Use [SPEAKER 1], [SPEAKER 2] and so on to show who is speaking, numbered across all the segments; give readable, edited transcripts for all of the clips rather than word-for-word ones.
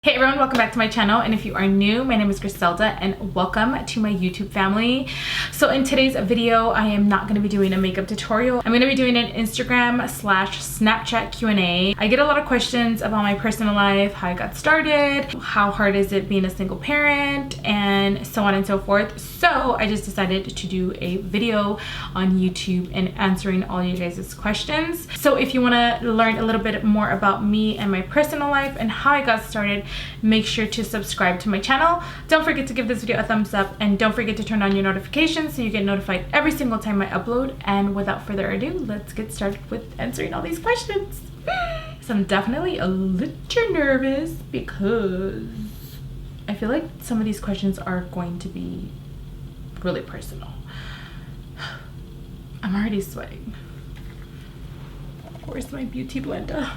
[SPEAKER 1] Hey everyone, welcome back to my channel, and if you are new, my name is Griselda and welcome to my YouTube family. So in today's video, I am not going to be doing a makeup tutorial. I'm going to be doing an Instagram/Snapchat Q&A. I get a lot of questions about my personal life, how I got started, how hard is it being a single parent, and so on and so forth. So I just decided to do a video on YouTube and answering all you guys' questions. So if you want to learn a little bit more about me and my personal life and how I got started, make sure to subscribe to my channel. Don't forget to give this video a thumbs up, and don't forget to turn on your notifications so you get notified every single time I upload. And without further ado, let's get started with answering all these questions. So I'm definitely a little nervous because I feel like some of these questions are going to be really personal. I'm already sweating. Where's my beauty blender?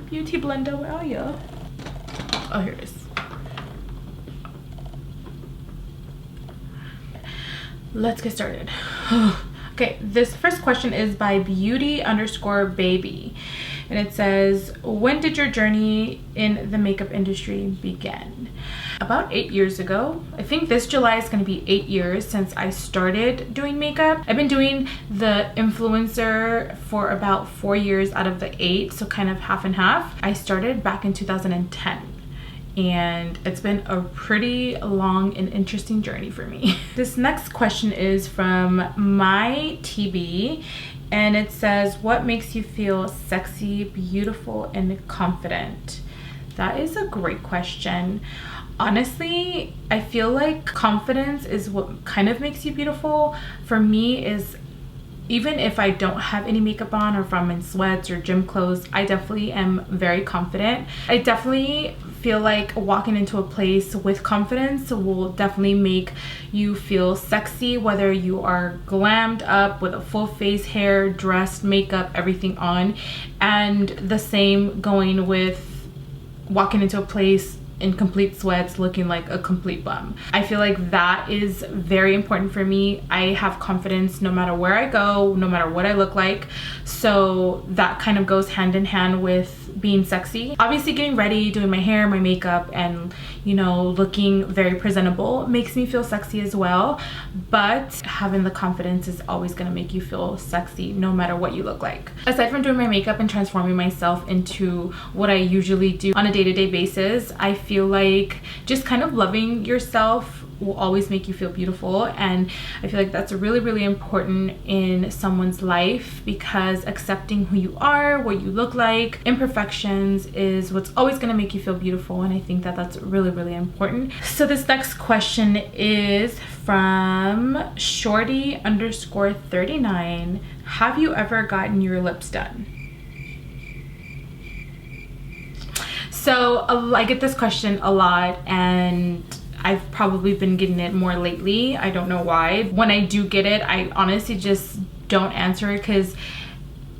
[SPEAKER 1] Beauty blender, where are you? Oh, here it is. Let's get started. Okay, this first question is by beauty_baby. And it says, when did your journey in the makeup industry begin? About 8 years ago. I think this July is going to be 8 years since I started doing makeup. I've been doing the influencer for about 4 years out of the 8, so kind of half and half. I started back in 2010. And it's been a pretty long and interesting journey for me. This next question is from my TB, and it says, what makes you feel sexy, beautiful, and confident? That is a great question. Honestly, I feel like confidence is what kind of makes you beautiful. For me, is even if I don't have any makeup on, or if I'm in sweats or gym clothes, I definitely am very confident. I definitely feel like walking into a place with confidence will definitely make you feel sexy, whether you are glammed up with a full face, hair, dressed, makeup, everything on. And the same going with walking into a place in complete sweats looking like a complete bum. I feel like that is very important for me. I have confidence no matter where I go, no matter what I look like. So that kind of goes hand in hand with being sexy. Obviously getting ready, doing my hair, my makeup, and you know, looking very presentable makes me feel sexy as well. But having the confidence is always gonna make you feel sexy no matter what you look like. Aside from doing my makeup and transforming myself into what I usually do on a day-to-day basis, I feel like just kind of loving yourself will always make you feel beautiful. And I feel like that's really, really important in someone's life, because accepting who you are, what you look like, imperfections is what's always going to make you feel beautiful. And I think that that's really, really important. So this next question is from shorty_39. Have you ever gotten your lips done? So I get this question a lot, and I've probably been getting it more lately. I don't know why. When I do get it, I honestly just don't answer it, because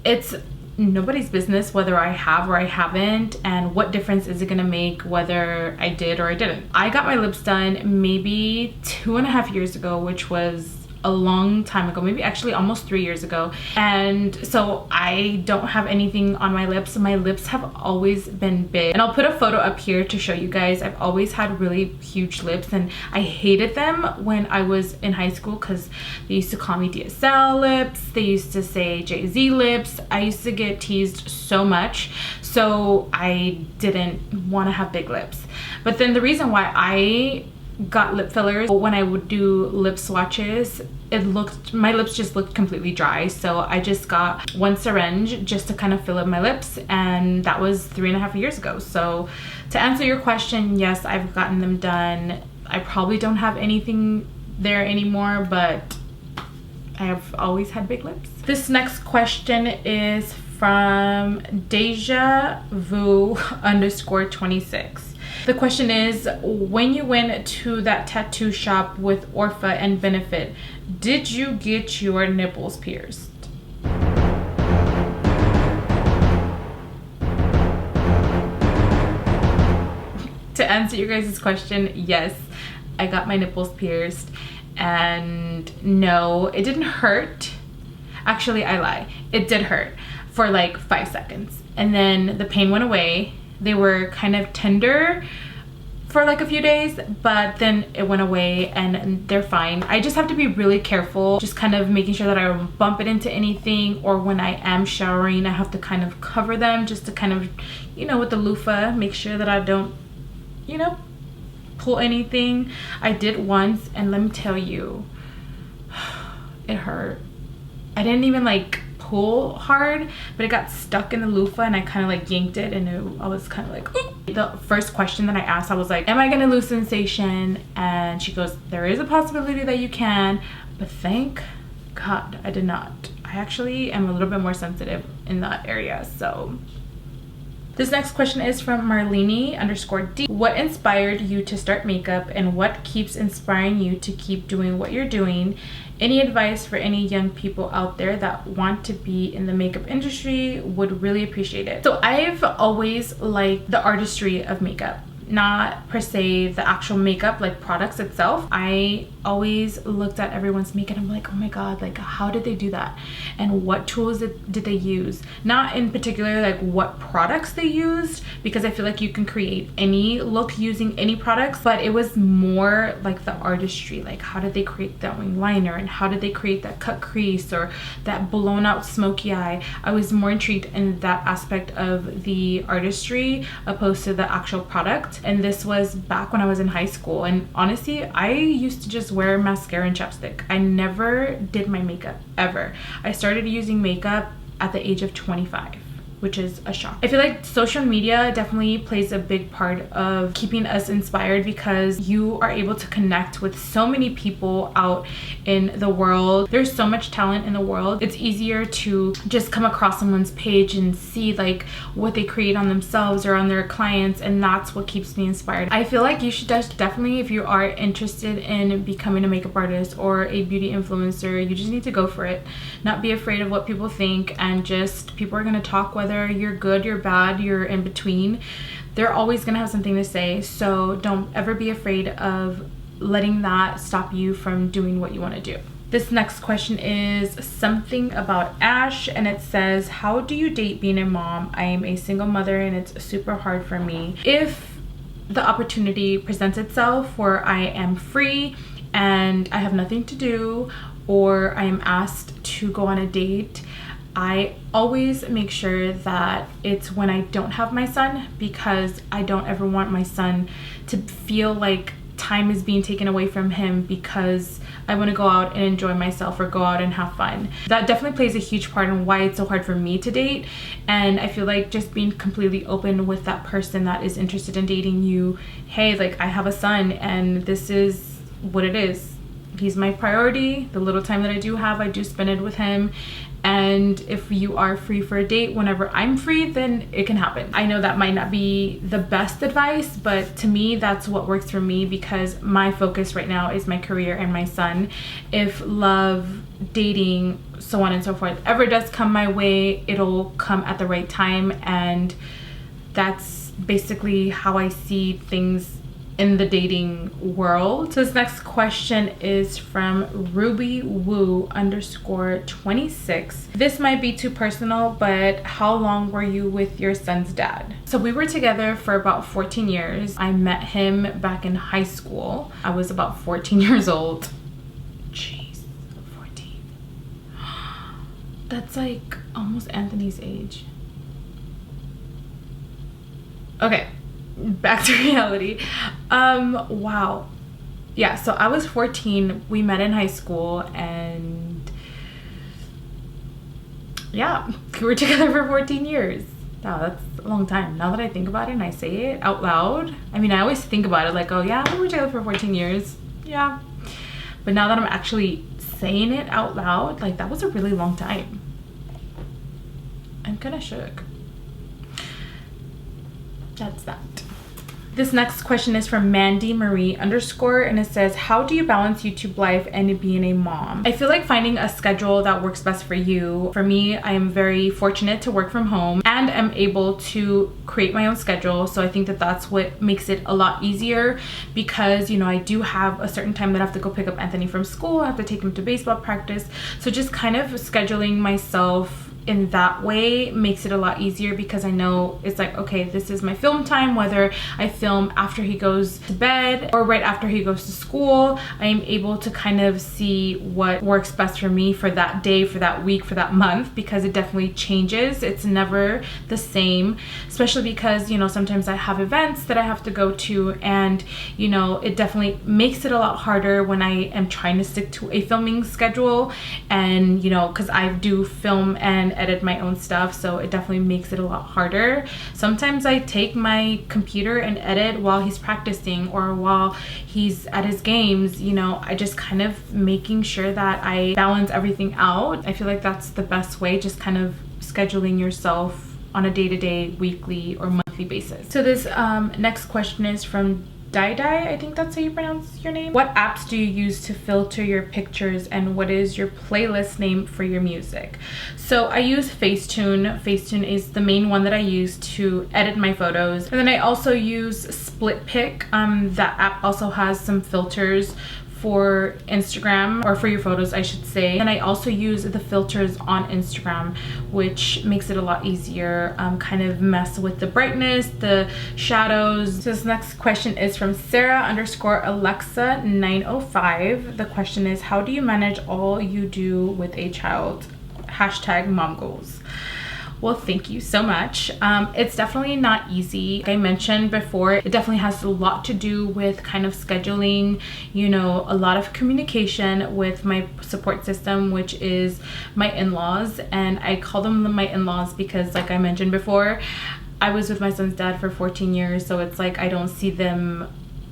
[SPEAKER 1] it's nobody's business whether I have or I haven't, and what difference is it gonna make whether I did or I didn't. I got my lips done maybe 2.5 years ago, which was a long time ago, maybe actually almost 3 years ago. And so I don't have anything on my lips. My lips have always been big, and I'll put a photo up here to show you guys. I've always had really huge lips, and I hated them when I was in high school, because they used to call me DSL lips, they used to say Jay-Z lips. I used to get teased so much, so I didn't want to have big lips. But then the reason why I got lip fillers, when I would do lip swatches, my lips just looked completely dry. So I just got one syringe just to kind of fill up my lips, and that was 3.5 years ago. So to answer your question, yes, I've gotten them done. I probably don't have anything there anymore, but I have always had big lips. This next question is from DejaVu_26. The question is, when you went to that tattoo shop with Orpha and Benefit, did you get your nipples pierced? To answer you guys' question, yes, I got my nipples pierced, and no, it didn't hurt. Actually, I lie. It did hurt for like 5 seconds, and then the pain went away. they were kind of tender for like a few days, but then it went away and they're fine. I just have to be really careful, just kind of making sure that I don't bump it into anything, or when I am showering I have to kind of cover them just to kind of, you know, with the loofah, make sure that I don't, you know, pull anything. I did once, and let me tell you, it hurt. I didn't even like pull hard, but it got stuck in the loofah and I kind of like yanked it, and I was kind of like, ooh. The first question that I asked, I was like, am I gonna lose sensation? And she goes, there is a possibility that you can, but thank God I did not. I actually am a little bit more sensitive in that area. So this next question is from Marlene_D. What inspired you to start makeup, and what keeps inspiring you to keep doing what you're doing? Any advice for any young people out there that want to be in the makeup industry? Would really appreciate it. So I've always liked the artistry of makeup, not per se the actual makeup, like products itself. I always looked at everyone's makeup and I'm like, oh my god, like how did they do that, and what tools did they use? Not in particular like what products they used, because I feel like you can create any look using any products, but it was more like the artistry, like how did they create that wing liner, and how did they create that cut crease or that blown out smoky eye. I was more intrigued in that aspect of the artistry opposed to the actual product. And this was back when I was in high school, and honestly I used to just wear mascara and chapstick. I never did my makeup ever. I started using makeup at the age of 25, which is a shock. I feel like social media definitely plays a big part of keeping us inspired, because you are able to connect with so many people out in the world. There's so much talent in the world. It's easier to just come across someone's page and see like what they create on themselves or on their clients, and that's what keeps me inspired. I feel like you should definitely, if you are interested in becoming a makeup artist or a beauty influencer, you just need to go for it. Not be afraid of what people think, and just people are gonna talk, whether you're good, you're bad, you're in between. They're always gonna have something to say, so don't ever be afraid of letting that stop you from doing what you want to do. This next question is something about Ash, and it says, how do you date being a mom? I am a single mother and it's super hard for me. If the opportunity presents itself where I am free and I have nothing to do, or I am asked to go on a date, I always make sure that it's when I don't have my son, because I don't ever want my son to feel like time is being taken away from him because I want to go out and enjoy myself or go out and have fun. That definitely plays a huge part in why it's so hard for me to date. And I feel like just being completely open with that person that is interested in dating you, hey, like I have a son and this is what it is. He's my priority. The little time that I do have, I do spend it with him. And if you are free for a date whenever I'm free, then it can happen. I know that might not be the best advice, but to me that's what works for me, because my focus right now is my career and my son. If love, dating, so on and so forth ever does come my way, it'll come at the right time, and that's basically how I see things in the dating world. So this next question is from RubyWoo_26. This might be too personal, but how long were you with your son's dad? So we were together for about 14 years. I met him back in high school. I was about 14 years old. Jeez, 14. That's like almost Anthony's age. Okay, back to reality. Wow. Yeah, so I was 14. We met in high school, and yeah, we were together for 14 years. Wow, that's a long time. Now that I think about it and I say it out loud, I mean, I always think about it like, oh yeah, we were together for 14 years. Yeah. But now that I'm actually saying it out loud, like that was a really long time. I'm kind of shook. That's that. This next question is from Mandy Marie_, and it says, how do you balance YouTube life and being a mom? I feel like finding a schedule that works best for you. For me, I am very fortunate to work from home and am able to create my own schedule. So I think that that's what makes it a lot easier, because, you know, I do have a certain time that I have to go pick up Anthony from school. I have to take him to baseball practice. So just kind of scheduling myself in that way makes it a lot easier, because I know it's like, okay, this is my film time. Whether I film after he goes to bed or right after he goes to school, I am able to kind of see what works best for me for that day, for that week, for that month, because it definitely changes. It's never the same, especially because, you know, sometimes I have events that I have to go to, and, you know, it definitely makes it a lot harder when I am trying to stick to a filming schedule. And, you know, because I do film and edit my own stuff, so it definitely makes it a lot harder. Sometimes I take my computer and edit while he's practicing or while he's at his games. You know, I just kind of making sure that I balance everything out. I feel like that's the best way, just kind of scheduling yourself on a day-to-day, weekly, or monthly basis. So this next question is from DIVA, I think that's how you pronounce your name. What apps do you use to filter your pictures, and what is your playlist name for your music? So I use Facetune. Facetune is the main one that I use to edit my photos. And then I also use SplitPic. That app also has some filters for Instagram, or for your photos, I should say. And I also use the filters on Instagram, which makes it a lot easier. Kind of mess with the brightness, the shadows. So this next question is from Sarah_Alexa905. The question is, how do you manage all you do with a child? #momgoals. Well, thank you so much. It's definitely not easy. Like I mentioned before, it definitely has a lot to do with kind of scheduling, you know, a lot of communication with my support system, which is my in-laws. And I call them my in-laws because, like I mentioned before, I was with my son's dad for 14 years. So it's like I don't see them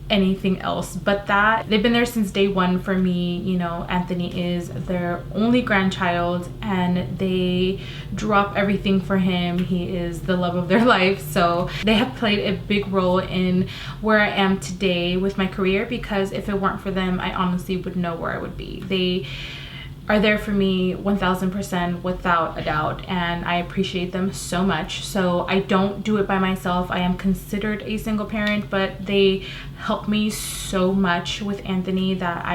[SPEAKER 1] anything else but that. They've been there since day one for me. You know, Anthony is their only grandchild, and they drop everything for him. He is the love of their life. So they have played a big role in where I am today with my career, because if it weren't for them, I honestly would know where I would be. They are there for me 1000% without a doubt, and I appreciate them so much. So I don't do it by myself. I am considered a single parent, but they help me so much with Anthony that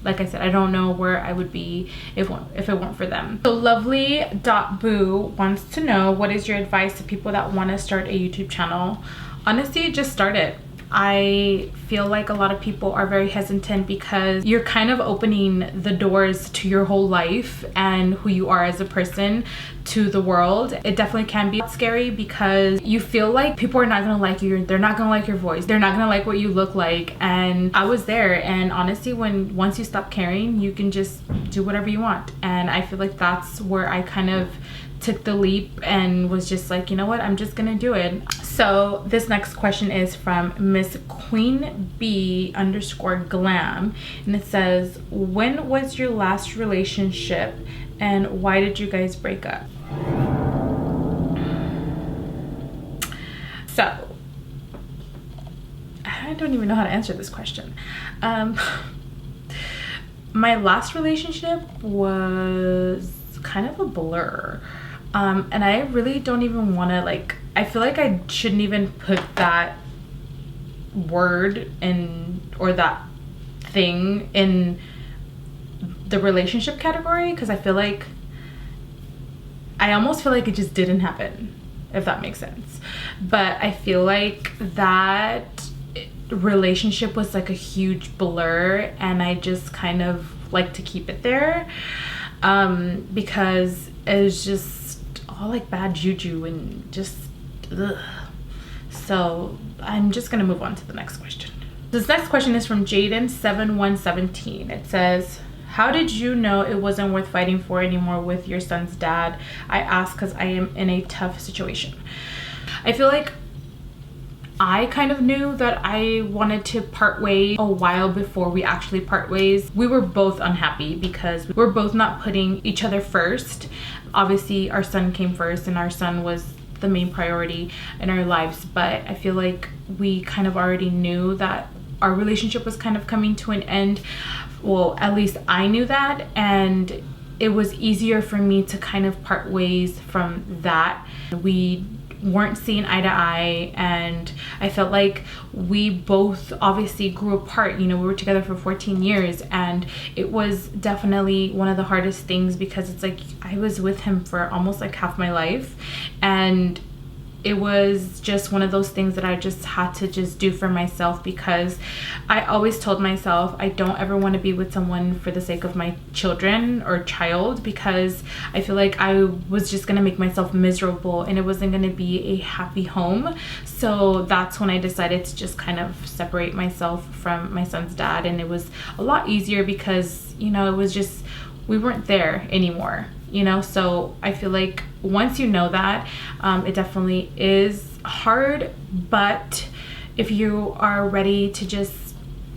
[SPEAKER 1] like I said, I don't know where I would be if it weren't for them. So lovely.boo wants to know, what is your advice to people that want to start a YouTube channel? Honestly, just start it. I feel like a lot of people are very hesitant because you're kind of opening the doors to your whole life and who you are as a person to the world. It definitely can be scary because you feel like people are not gonna like you, they're not gonna like your voice, they're not gonna like what you look like. And I was there, and honestly, once you stop caring, you can just do whatever you want. And I feel like that's where I kind of took the leap and was just like, you know what, I'm just gonna do it. So this next question is from Miss Queen B_glam, and it says, when was your last relationship and why did you guys break up? So I don't even know how to answer this question. My last relationship was kind of a blur. And I really don't even want to, like, I feel like I shouldn't even put that word in, or that thing in the relationship category, because I almost feel like it just didn't happen, if that makes sense. But I feel like that relationship was like a huge blur, and I just kind of like to keep it there, because it was just all like bad juju and just ugh. So I'm just gonna move on to the next question. This next question is from Jaden7117. It says, how did you know it wasn't worth fighting for anymore with your son's dad? I ask because I am in a tough situation. I feel like I kind of knew that I wanted to part ways a while before we actually part ways. We were both unhappy because we're both not putting each other first. Obviously, our son came first, and our son was the main priority in our lives. But I feel like we kind of already knew that our relationship was kind of coming to an end. Well, at least I knew that, and it was easier for me to kind of part ways from that. We weren't seeing eye to eye, and I felt like we both obviously grew apart. You know, we were together for 14 years, and it was definitely one of the hardest things because it's like I was with him for almost like half my life, and it was just one of those things that I just had to just do for myself, because I always told myself I don't ever want to be with someone for the sake of my children or child, because I feel like I was just going to make myself miserable and it wasn't going to be a happy home. So that's when I decided to just kind of separate myself from my son's dad, and it was a lot easier because, you know, it was just, we weren't there anymore, you know. So I feel like once you know that, it definitely is hard, but if you are ready to just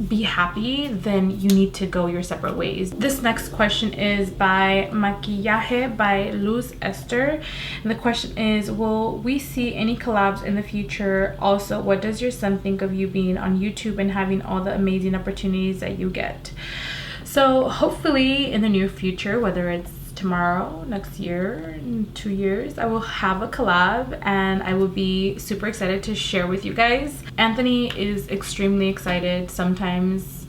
[SPEAKER 1] be happy, then you need to go your separate ways. This next question is by Maquillaje by Luz Esther, and the question is, will we see any collabs in the future? Also, what does your son think of you being on YouTube and having all the amazing opportunities that you get? So hopefully in the near future, whether it's tomorrow, next year, in 2 years, I will have a collab and I will be super excited to share with you guys. Anthony is extremely excited. Sometimes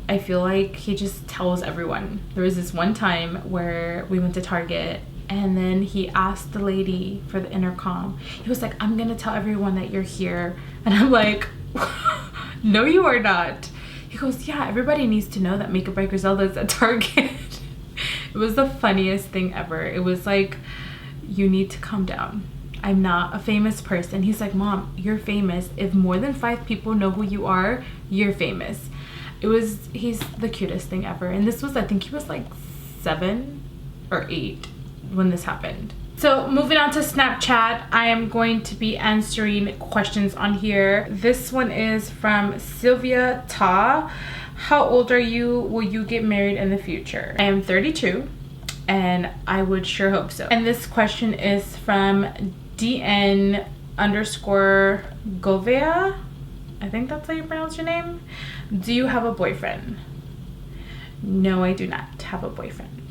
[SPEAKER 1] I feel like he just tells everyone. There was this one time where we went to Target and then he asked the lady for the intercom. He was like, I'm gonna tell everyone that you're here. And I'm like, no you are not. He goes, yeah, everybody needs to know that Makeup by Griselda is at Target. It was the funniest thing ever. It was like, you need to calm down. I'm not a famous person. He's like, Mom, you're famous. If more than 5 people know who you are, you're famous. He's the cutest thing ever. And this was, I think he was like 7 or 8 when this happened. So moving on to Snapchat, I am going to be answering questions on here. This one is from Sylvia Ta. How old are you? Will you get married in the future? I am 32 and I would sure hope so. And this question is from DN underscore Govea. I think that's how you pronounce your name. Do you have a boyfriend? No, I do not have a boyfriend.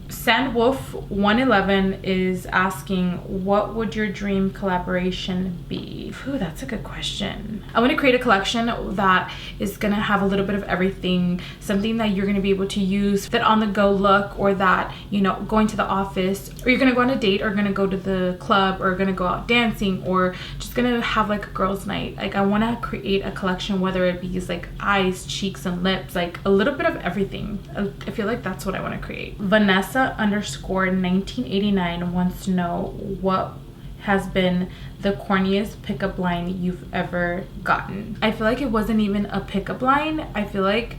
[SPEAKER 1] Sandwolf111 is asking, what would your dream collaboration be? Ooh, that's a good question. I want to create a collection that is going to have a little bit of everything, something that you're going to be able to use, that on the go look, or that, you know, going to the office, or you're going to go on a date, or going to go to the club, or going to go out dancing, or just going to have like a girls' night. Like, I want to create a collection, whether it be like eyes, cheeks, and lips, like a little bit of everything. I feel like that's what I want to create. Vanessa underscore 1989 wants to know, what has been the corniest pickup line you've ever gotten? I feel like it wasn't even a pickup line. I feel like,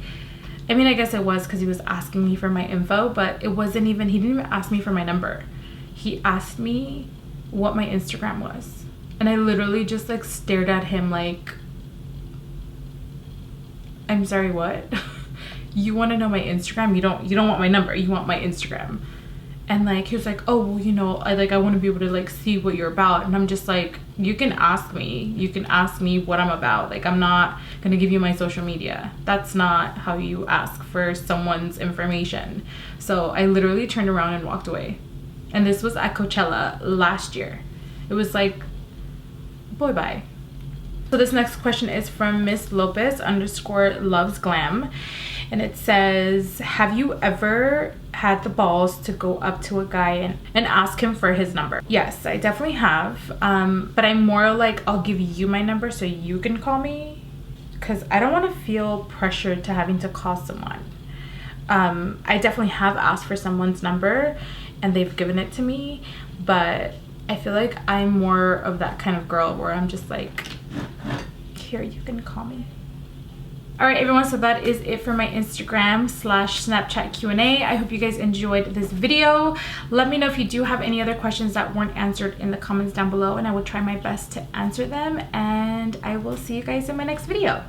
[SPEAKER 1] I mean, I guess it was because he was asking me for my info, but it wasn't even, he didn't even ask me for my number. He asked me what my Instagram was, and I literally just like stared at him like, I'm sorry, what? You want to know my Instagram? You don't want my number, you want my Instagram. And like, he was like, oh, well, you know, I want to be able to like see what you're about. And I'm just like, you can ask me what I'm about. Like, I'm not gonna give you my social media. That's not how you ask for someone's information. So I literally turned around and walked away. And this was at Coachella last year. It was like, boy, bye. So this next question is from Miss Lopez underscore loves glam. And it says, have you ever had the balls to go up to a guy and ask him for his number? Yes, I definitely have. But I'm more like, I'll give you my number so you can call me, because I don't want to feel pressured to having to call someone. I definitely have asked for someone's number and they've given it to me, but I feel like I'm more of that kind of girl where I'm just like, here, you can call me. All right, everyone, so that is it for my Instagram/Snapchat Q&A. I hope you guys enjoyed this video. Let me know if you do have any other questions that weren't answered in the comments down below, and I will try my best to answer them. And I will see you guys in my next video.